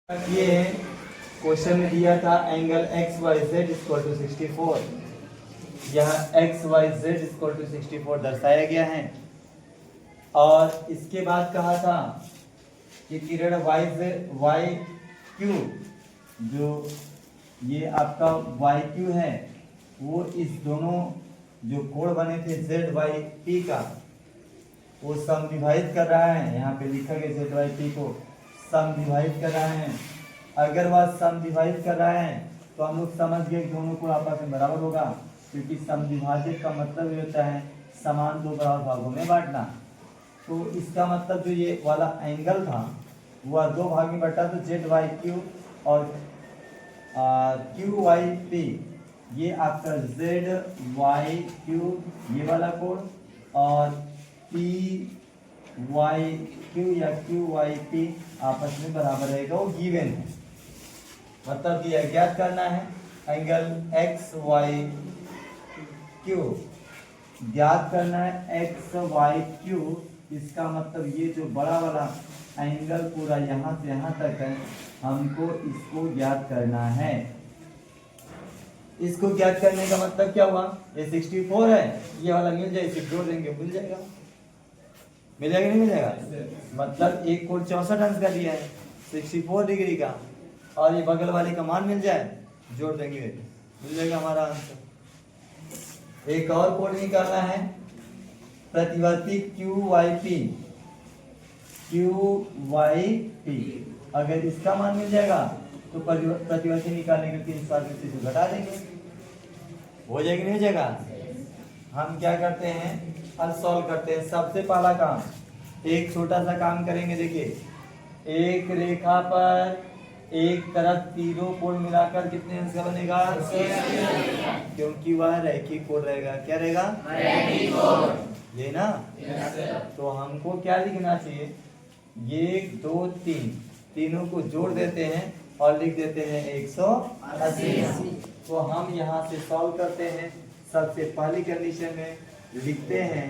ये क्वेश्चन में दिया था angle X Y Z equal to 64। यहाँ X Y Z equal to 64 दर्शाया गया है। और इसके बाद कहा था कि किरण वाई क्यू, जो ये आपका वाई क्यू है, वो इस दोनों जो कोण बने थे जेड वाई पी का, वो समविभाजित कर रहा है। यहाँ पे लिखा गया जेड वाई पी को समविभाजित कर रहा है। अगर वह समविभाजित कर रहा है तो हम लोग समझ गए कि दोनों को आपस में बराबर होगा, क्योंकि समविभाजित का मतलब ये होता है समान दो बराबर भागों में बांटना। तो इसका मतलब जो ये वाला एंगल था वह दो भाग में बटा, तो जेड वाई क्यू और क्यू वाई पी, ये आपका जेड वाई क्यू ये वाला कोण और पी वाई क्यू या क्यू वाई पी आपस में बराबर रहेगा, वो गिवन है। मतलब कि ज्ञात करना है एंगल एक्स वाई क्यू, ज्ञात करना है एक्स वाई क्यू। इसका मतलब ये जो बड़ा वाला एंगल पूरा यहाँ से यहाँ तक है, हमको इसको ज्ञात करना है। इसको ज्ञात करने का मतलब क्या हुआ, ये 64 है, ये वाला मिल जाए, इसे जोड़ देंगे, मिल जाएगा। मिल जाएगा नहीं मिल जाएगा, मतलब एक कोण 64 अंश का दिया है 64 डिग्री का, और ये बगल वाले का मान मिल जाए, जोड़ देंगे, मिल जाएगा हमारा आंसर। एक और कोण निकालना है प्रतिवर्ती Q Y P, Q Y P. अगर इसका मान मिल जाएगा तो प्रतिवर्ती निकालने के 3 स्वाद से घटा देंगे, हो जाएगा नहीं हो जाएगा। हम क्या करते हैं, हल सॉल्व करते हैं। सबसे पहला काम, एक छोटा सा काम करेंगे। देखिए, एक रेखा पर एक तरफ तीनों कोण मिलाकर कितने अंश का बनेगा, क्योंकि वह रैखिक कोण रहेगा। क्या रहेगा, रैखिक कोण, ये ना। तो हमको क्या लिखना चाहिए, 1 2 3, तीनों को जोड़ देते हैं और लिख देते हैं 180। तो हम यहाँ से सॉल्व करते हैं। सबसे पहली कंडीशन में लिखते हैं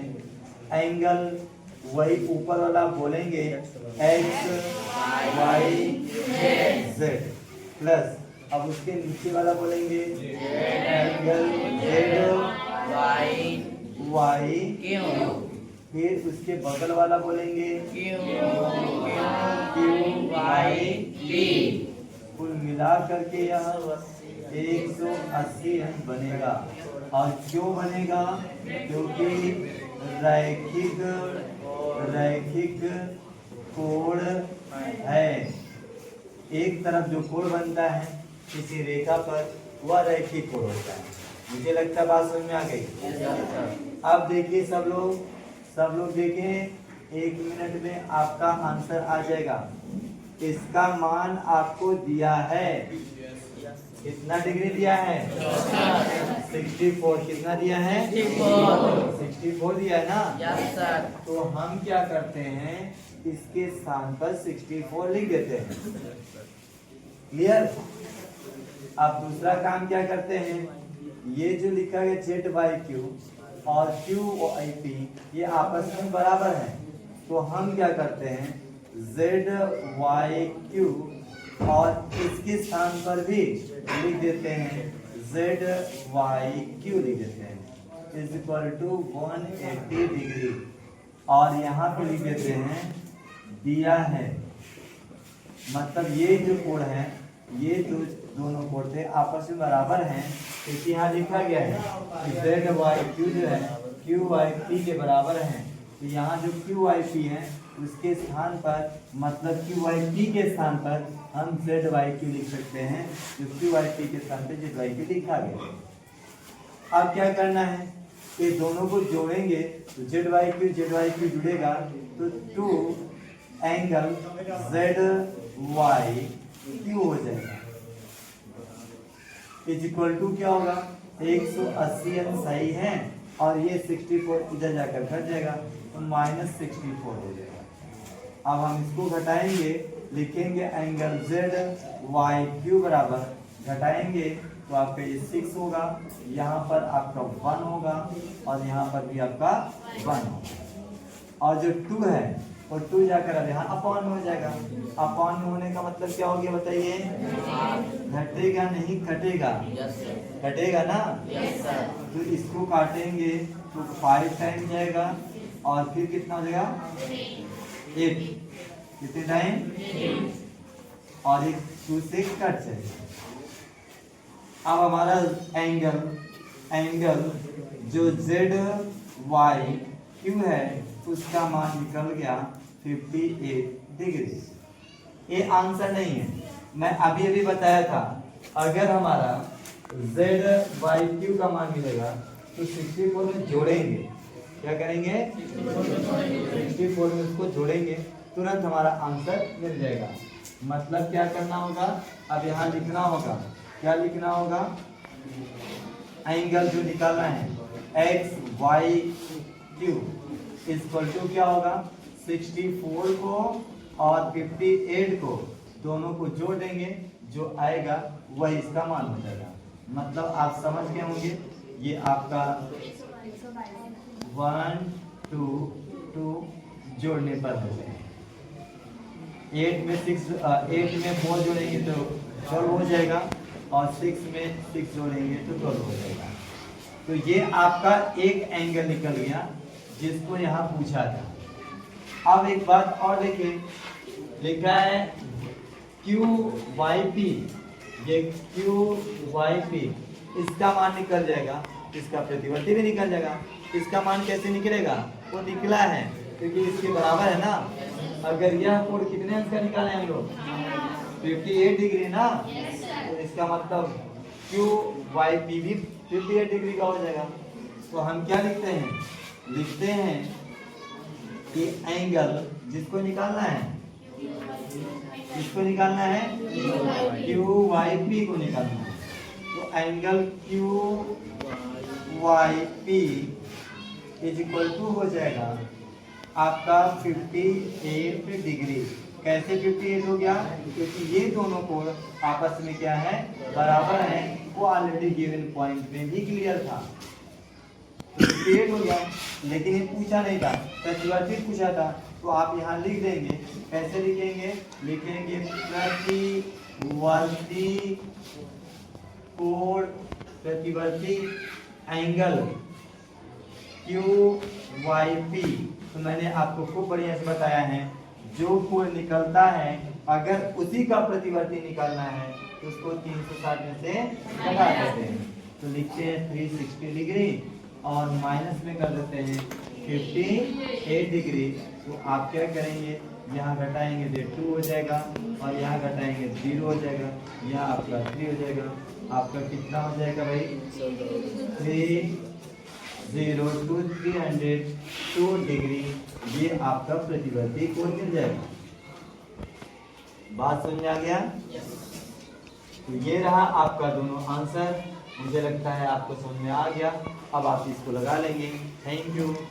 एंगल, वही ऊपर वाला बोलेंगे एक्स वाई जेड प्लस, अब उसके नीचे वाला बोलेंगे एंगल जेड वाई क्यू, फिर उसके बगल वाला बोलेंगे क्यू वाई पी। कुल मिला करके यहाँ 180 अंश बनेगा। और क्यों बनेगा, क्योंकि रैखिक कोण है। एक तरफ जो कोण बनता है किसी रेखा पर, वह रैखिक कोण होता है। मुझे लगता है बात समझ में आ गई। अब देखिए सब लोग देखें, 1 मिनट में आपका आंसर आ जाएगा। इसका मान आपको दिया है, कितना डिग्री दिया है, 64। कितना दिया है, 64 दिया है ना। yes, sir. तो हम क्या करते हैं, इसके स्थान पर 64 लिख देते हैं। क्लियर। अब दूसरा काम क्या करते हैं, ये जो लिखा गया जेड वाई क्यू और क्यू वाई पी, ये आपस में बराबर है। तो हम क्या करते हैं, जेड वाई क्यू और इसके स्थान पर भी लिख देते हैं जेड वाई क्यू, लिख देते हैं इज इक्वल टू 180 डिग्री। और यहाँ पे लिख देते हैं दिया है, मतलब ये जो कोण है, ये जो दोनों कोण थे आपस में बराबर हैं, क्योंकि यहाँ लिखा गया है कि जेड वाई क्यू जो है क्यू वाई पी के बराबर है। तो यहाँ जो क्यू वाई पी है उसके स्थान पर, मतलब क्यू वाई पी के स्थान पर हम जेड वाई क्यू लिख सकते हैं, जो क्यू वाई पी के स्थान पर जेड वाई क्यू लिखा गया। अब क्या करना है, ये दोनों को जोड़ेंगे तो जेड वाई क्यू जुड़ेगा, तो 2 एंगल जेड वाई क्यू हो जाएगा। इज इक्वल टू क्या होगा, 180 अंश सही है, और ये 64 इधर जाकर घट जाएगा, तो -64 हो जाएगा। अब हम इसको घटाएंगे, लिखेंगे एंगल जेड वाई क्यू बराबर, घटाएंगे तो आपका ये 6 होगा, यहाँ पर आपका 1 होगा और यहाँ पर भी आपका 1 होगा। और जो 2 है और 2 जाकर अब यहाँ अपॉन में हो जाएगा। अपॉन में होने का मतलब क्या हो गया बताइए? घटेगा नहीं घटेगा? घटेगा ना? तो इसको काटेंगे तो 5 टाइम जाएगा और फिर कितना हो जाएगा? 8। कितने टाइम? और एक 2 से कट जाएगा। अब हमारा एंगल जो जेड वाई क्यू है उसका मान निकल गया 58 डिग्री। ये आंसर नहीं है, मैं अभी अभी बताया था अगर हमारा जेड वाई क्यू का मान मिलेगा तो 64 में जोड़ेंगे। क्या करेंगे? 64 में उसको जोड़ेंगे, तुरंत हमारा आंसर मिल जाएगा। मतलब क्या करना होगा? अब यहाँ लिखना होगा, क्या लिखना होगा? एंगल जो निकालना है X Y Q equal to क्या होगा? 64 को और 58 को दोनों को जोड़ देंगे, जो आएगा वही इसका मान हो जाएगा। मतलब आप समझ गए होंगे, ये आपका 1 2 2 जोड़ने पर हो जाएगा। 8 में 4 जोड़ेंगे तो 12 हो जाएगा और 6 में 6 जोड़ेंगे तो 12 हो जाएगा। तो ये आपका एक एंगल निकल गया जिसको यहाँ पूछा था। अब एक बात और देखिए, लिखा है क्यू वाई पी, ये क्यू वाई पी इसका मान निकल जाएगा, इसका प्रतिवर्ती भी निकल जाएगा। इसका मान कैसे निकलेगा? वो निकला है क्योंकि इसके बराबर है ना। अगर यह कोण कितने अंश का निकाले हम लोग? 58 डिग्री ना, तो इसका मतलब क्यू वाई पी भी 58 डिग्री का हो जाएगा। तो हम क्या लिखते हैं? लिखते हैं कि एंगल जिसको निकालना है, किसको निकालना है? क्यू वाई पी को निकालना है। तो angle Q Y P is equal to हो जाएगा आपका 58 डिग्री। कैसे 58 हो गया? क्योंकि ये दोनों कोण आपस में क्या है? बराबर है। वो ऑलरेडी गिवन पॉइंट में भी क्लियर था, तो 58 हो गया। लेकिन ये पूछा नहीं था, प्रतिवर्ती पूछा था, तो आप यहाँ लिख देंगे। कैसे लिखेंगे? लिखेंगे प्रतिवर्ती कोण, प्रतिवर्ती एंगल क्यू वाई पी। तो मैंने आपको खूब बढ़िया से बताया है, जो कोण निकलता है अगर उसी का प्रतिवर्ती निकालना है तो उसको 360 में से घटा देते हैं। तो लिखते हैं 360 डिग्री और माइनस में कर देते हैं 58 डिग्री। तो आप क्या करेंगे? यहाँ घटाएंगे तो 2 हो जाएगा और यहाँ घटाएंगे 0 हो जाएगा, यहाँ आपका 3 हो जाएगा। आपका कितना हो जाएगा भाई? 302 डिग्री। ये आपका प्रतिवर्ती कोण मिल जाएगा। बात समझ आ गया? तो ये रहा आपका दोनों आंसर। मुझे लगता है आपको समझ में आ गया। अब आप इसको लगा लेंगे। Thank you.